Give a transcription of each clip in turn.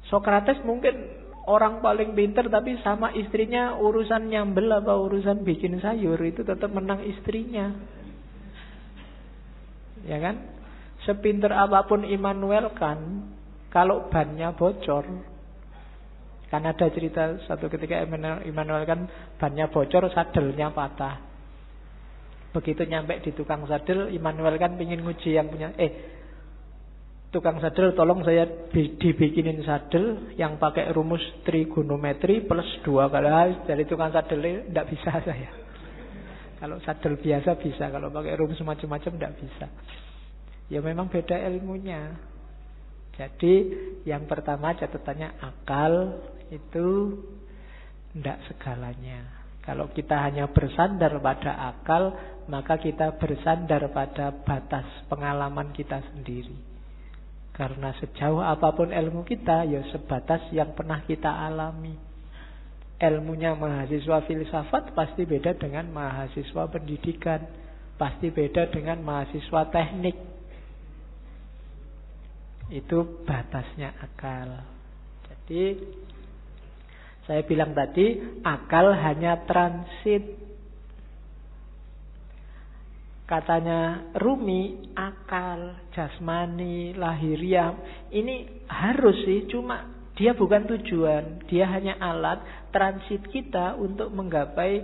Sokrates mungkin orang paling pintar, tapi sama istrinya urusan nyambel apa urusan bikin sayur itu tetap menang istrinya. Ya kan? Sepinter apapun Immanuel kan, kalau bannya bocor, kan ada cerita satu ketika Immanuel kan bannya bocor, sadelnya patah. Begitu nyampe di tukang sadel, Immanuel kan pingin nguji yang punya, tukang sadel tolong saya dibikinin sadel yang pakai rumus trigonometri plus 2 kali. Dari tukang sadel tidak bisa saya. Kalau sadel biasa bisa, kalau pakai rumus macam-macam tidak bisa. Ya memang beda ilmunya. Jadi yang pertama catatannya akal itu tidak segalanya. Kalau kita hanya bersandar pada akal, maka kita bersandar pada batas pengalaman kita sendiri. Karena sejauh apapun ilmu kita, ya sebatas yang pernah kita alami. Ilmunya mahasiswa filsafat pasti beda dengan mahasiswa pendidikan, pasti beda dengan mahasiswa teknik. Itu batasnya akal. Jadi saya bilang tadi, akal hanya transit. Katanya Rumi, akal, jasmani, lahiriah, ini harus sih, cuma dia bukan tujuan. Dia hanya alat transit kita untuk menggapai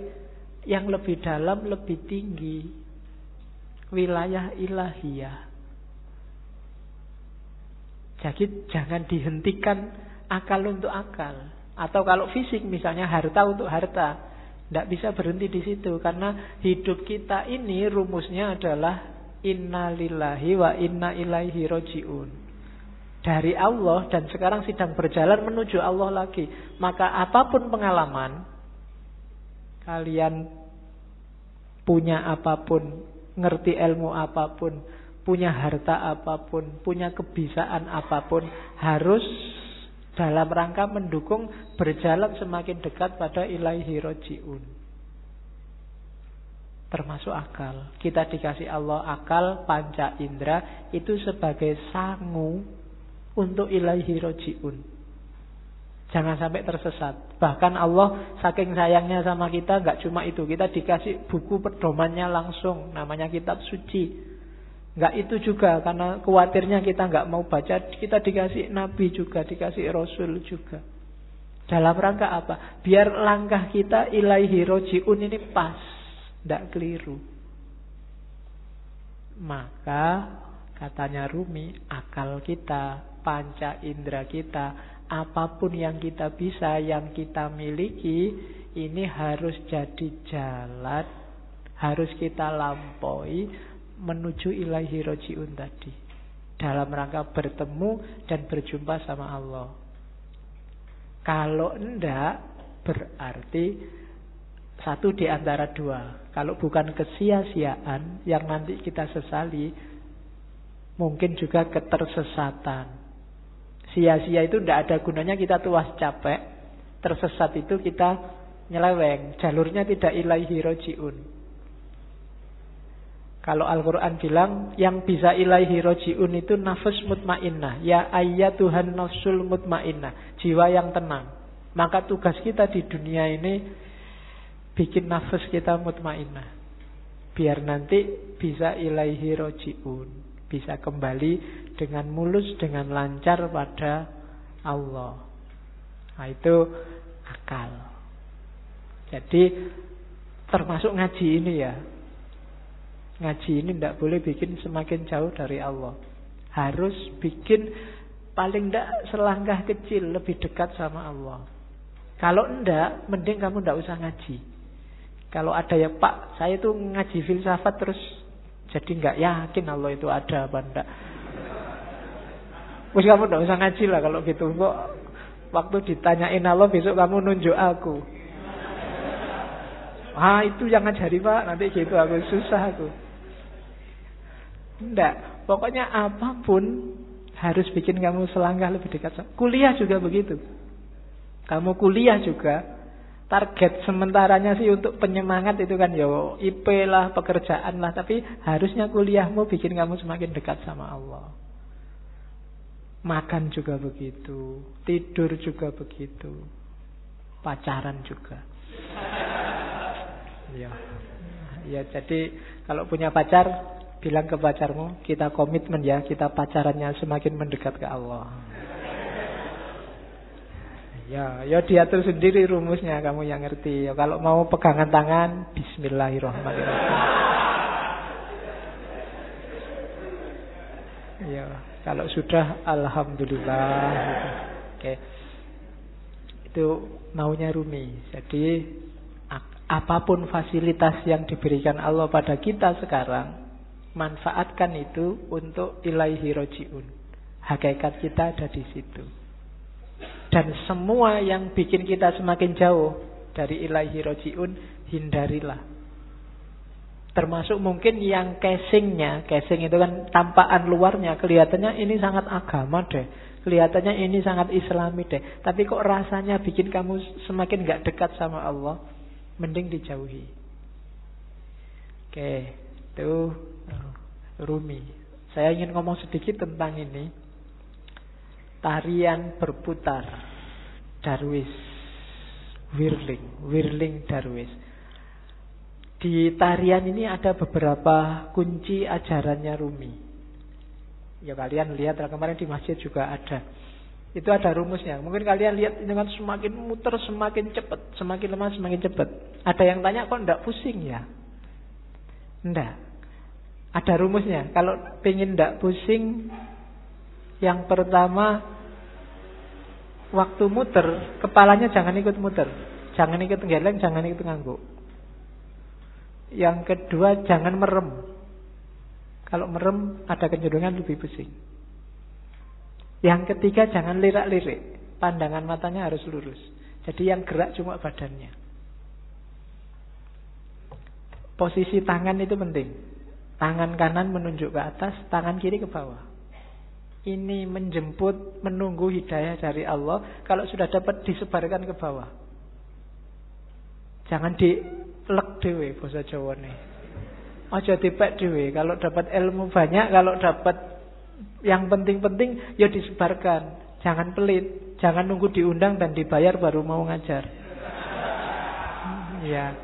yang lebih dalam, lebih tinggi. Wilayah ilahiyah. Jadi jangan dihentikan akal untuk akal. Atau kalau fisik misalnya harta untuk harta, tidak bisa berhenti di situ. Karena hidup kita ini rumusnya adalah inna lillahi wa inna ilaihi roji'un. Dari Allah dan sekarang sedang berjalan menuju Allah lagi. Maka apapun pengalaman, kalian punya apapun, ngerti ilmu apapun, punya harta apapun, punya kebisaan apapun, harus dalam rangka mendukung berjalan semakin dekat pada ilaihi roji'un. Termasuk akal. Kita dikasih Allah akal, panca indera, itu sebagai sangu untuk ilaihi roji'un. Jangan sampai tersesat. Bahkan Allah saking sayangnya sama kita, gak cuma itu, kita dikasih buku pedomannya langsung, namanya kitab suci. Enggak itu juga, karena khawatirnya kita enggak mau baca, kita dikasih nabi juga, dikasih rasul juga. Dalam rangka apa? Biar langkah kita ilaihi roji'un ini pas, enggak keliru. Maka katanya Rumi, akal kita, panca indera kita, apapun yang kita bisa, yang kita miliki, ini harus jadi jalan, harus kita lampaui menuju ilaihi roji'un tadi, dalam rangka bertemu dan berjumpa sama Allah. Kalau enggak, berarti satu di antara dua. Kalau bukan kesia-siaan yang nanti kita sesali, mungkin juga ketersesatan. Sia-sia itu enggak ada gunanya, kita tuas capek. Tersesat itu kita nyeleweng, jalurnya tidak ilaihi roji'un. Kalau Al-Quran bilang yang bisa ilaihi roji'un itu nafas mutmainnah. Ya ayyatuhan nafsul mutmainnah, jiwa yang tenang. Maka tugas kita di dunia ini bikin nafas kita mutmainnah, biar nanti bisa ilaihi roji'un, bisa kembali dengan mulus, dengan lancar pada Allah. Nah itu akal. Jadi termasuk ngaji ini ya. Ngaji ini tidak boleh bikin semakin jauh dari Allah. Harus bikin paling tidak selangkah kecil lebih dekat sama Allah. Kalau enggak, mending kamu tidak usah ngaji. Kalau ada ya Pak, saya tuh ngaji filsafat terus jadi nggak yakin Allah itu ada apa enggak. Terus kamu tidak usah ngaji lah kalau gitu. Kok waktu ditanyain Allah besok kamu nunjuk aku. Itu yang ngajari Pak, nanti gitu aku susah aku. Enggak, pokoknya apapun harus bikin kamu selangkah lebih dekat. Kuliah juga begitu. Kamu kuliah juga, target sementaranya sih untuk penyemangat itu kan ya IP lah, pekerjaan lah. Tapi harusnya kuliahmu bikin kamu semakin dekat sama Allah. Makan juga begitu, tidur juga begitu, pacaran juga. Ya jadi kalau punya pacar, bilang ke pacarmu, kita komitmen ya, kita pacarannya semakin mendekat ke Allah. Ya diatur sendiri rumusnya, kamu yang ngerti. Ya, kalau mau pegangan tangan, Bismillahirrahmanirrahim. Ya, kalau sudah, Alhamdulillah. Oke. Itu maunya Rumi. Jadi apapun fasilitas yang diberikan Allah pada kita sekarang, manfaatkan itu untuk ilaihi roji'un. Hakikat kita ada di situ. Dan semua yang bikin kita semakin jauh dari ilaihi roji'un, hindarilah. Termasuk mungkin yang casingnya. Casing itu kan tampakan luarnya, kelihatannya ini sangat agama deh, kelihatannya ini sangat islami deh, tapi kok rasanya bikin kamu semakin gak dekat sama Allah, mending dijauhi. Oke, itu Rumi. Saya ingin ngomong sedikit tentang ini. Tarian berputar, Darwis, Whirling Darwis. Di tarian ini ada beberapa kunci ajarannya Rumi. Ya kalian lihat kemarin di masjid juga ada. Itu ada rumusnya. Mungkin kalian lihat ini kan semakin muter semakin cepat, semakin lemah semakin cepat. Ada yang tanya kok enggak pusing ya? Enggak. Ada rumusnya. Kalau pengen enggak pusing, yang pertama, waktu muter, kepalanya jangan ikut muter. Jangan ikut geleng, jangan ikut ngangguk. Yang kedua, jangan merem. Kalau merem, ada kecenderungan lebih pusing. Yang ketiga, jangan lirak-lirik. Pandangan matanya harus lurus. Jadi yang gerak cuma badannya. Posisi tangan itu penting. Tangan kanan menunjuk ke atas, tangan kiri ke bawah. Ini menjemput, menunggu hidayah dari Allah. Kalau sudah dapat, disebarkan ke bawah. Jangan dilek dewe bahasa Jawane. Aja dipek dewe. Kalau dapat ilmu banyak, kalau dapat yang penting-penting, ya disebarkan. Jangan pelit. Jangan nunggu diundang dan dibayar baru mau ngajar. Ya.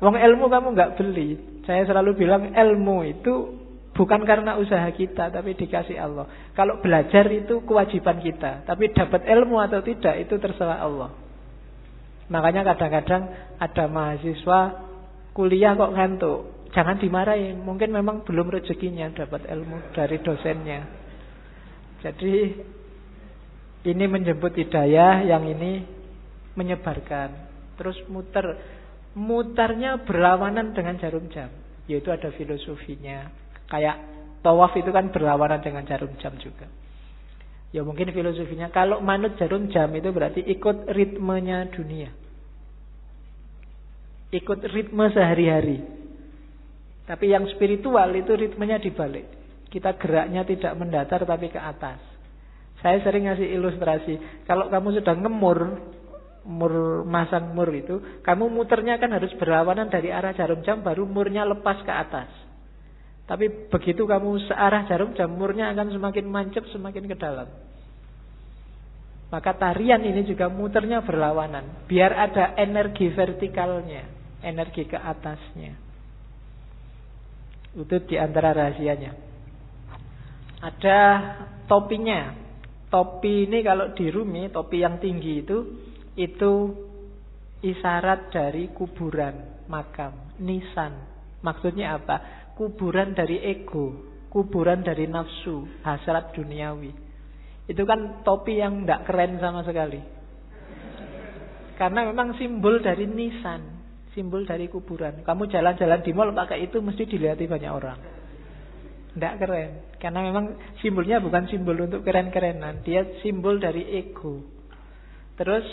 Wong ilmu kamu nggak beli. Saya selalu bilang ilmu itu bukan karena usaha kita, tapi dikasih Allah. Kalau belajar itu kewajiban kita, tapi dapat ilmu atau tidak itu terserah Allah. Makanya kadang-kadang ada mahasiswa kuliah kok ngantuk. Jangan dimarahin, mungkin memang belum rezekinya dapat ilmu dari dosennya. Jadi ini menjemput hidayah, yang ini menyebarkan. Terus mutarnya berlawanan dengan jarum jam. Yaitu ada filosofinya. Kayak tawaf itu kan berlawanan dengan jarum jam juga. Ya mungkin filosofinya, kalau manut jarum jam itu berarti ikut ritmenya dunia. Ikut ritme sehari-hari. Tapi yang spiritual itu ritmenya dibalik. Kita geraknya tidak mendatar tapi ke atas. Saya sering ngasih ilustrasi. Kalau kamu sudah masang mur itu, kamu muternya kan harus berlawanan dari arah jarum jam, baru murnya lepas ke atas. Tapi begitu kamu searah jarum jam, murnya akan semakin mancep, semakin ke dalam. Maka tarian ini juga muternya berlawanan, biar ada energi vertikalnya, energi ke atasnya. Itu diantara rahasianya. Ada topinya. Topi ini kalau di Rumi, topi yang tinggi itu isyarat dari kuburan, makam, nisan. Maksudnya apa? Kuburan dari ego, kuburan dari nafsu, hasrat duniawi. Itu kan topi yang tidak keren sama sekali. Karena memang simbol dari nisan, simbol dari kuburan. Kamu jalan-jalan di mall pakai itu mesti dilihat banyak orang. Tidak keren. Karena memang simbolnya bukan simbol untuk keren-kerenan. Dia simbol dari ego. Terus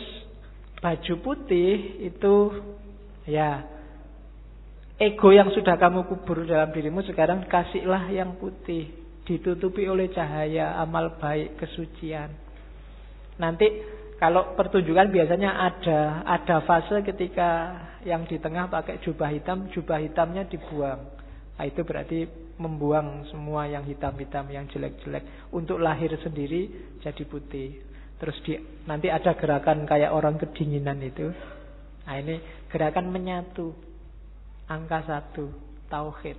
baju putih itu ya ego yang sudah kamu kubur dalam dirimu, sekarang kasihlah yang putih, ditutupi oleh cahaya amal baik, kesucian. Nanti Kalau pertunjukan biasanya ada fase ketika yang di tengah pakai jubah hitamnya dibuang. Nah, itu berarti membuang semua yang hitam-hitam, yang jelek-jelek. Untuk lahir sendiri jadi putih. Terus nanti ada gerakan kayak orang kedinginan itu. Nah, ini gerakan menyatu. Angka 1, tauhid.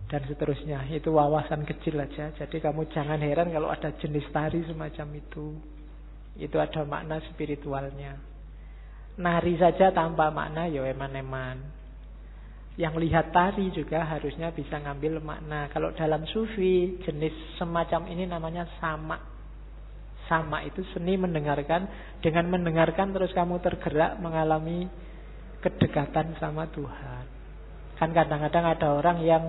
Dan seterusnya. Itu wawasan kecil aja. Jadi kamu jangan heran kalau ada jenis tari semacam itu. Itu ada makna spiritualnya. Nari saja tanpa makna ya eman-eman. Yang lihat tari juga harusnya bisa ngambil makna. Kalau dalam sufi jenis semacam ini namanya sama. Sama itu seni mendengarkan. Dengan mendengarkan terus kamu tergerak mengalami kedekatan sama Tuhan. Kan kadang-kadang ada orang yang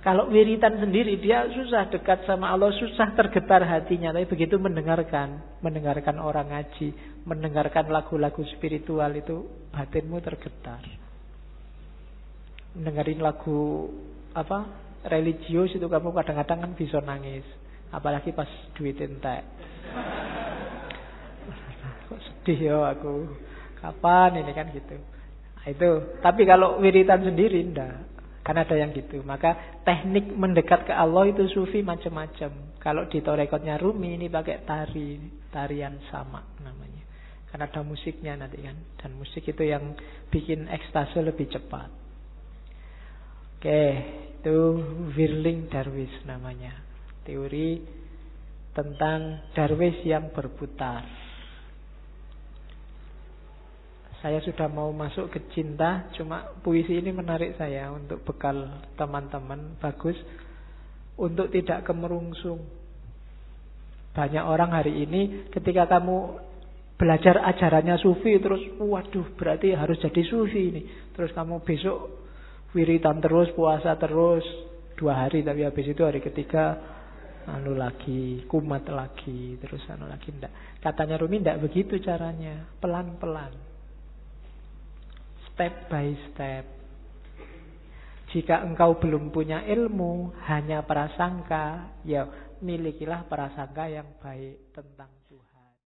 kalau wiritan sendiri dia susah dekat sama Allah, susah tergetar hatinya. Tapi begitu mendengarkan orang ngaji, mendengarkan lagu-lagu spiritual itu batinmu tergetar. Mendengarin lagu religius itu kamu kadang-kadang kan bisa nangis. Apalagi pas duit entek. Kok sedih ya aku. Kapan ini kan gitu. Nah, itu. Tapi kalau wiritan sendiri enggak. Kan ada yang gitu. Maka teknik mendekat ke Allah itu sufi macam-macam. Kalau di torekotnya Rumi ini pakai tarian sama namanya. Kan ada musiknya nanti kan. Dan musik itu yang bikin ekstase lebih cepat. Oke, itu Whirling Dervish namanya. Teori tentang darwis yang berputar. Saya sudah mau masuk ke cinta, cuma puisi ini menarik saya untuk bekal teman-teman. Bagus untuk tidak kemerungsung. Banyak orang hari ini ketika kamu belajar ajarannya sufi terus, waduh berarti harus jadi sufi ini. Terus kamu besok wiritan terus, puasa terus 2 hari, tapi habis itu hari ketiga lagi, kumat lagi, terus lagi enggak. Katanya Rumi enggak begitu caranya, pelan-pelan. Step by step. Jika engkau belum punya ilmu, hanya prasangka, ya milikilah prasangka yang baik tentang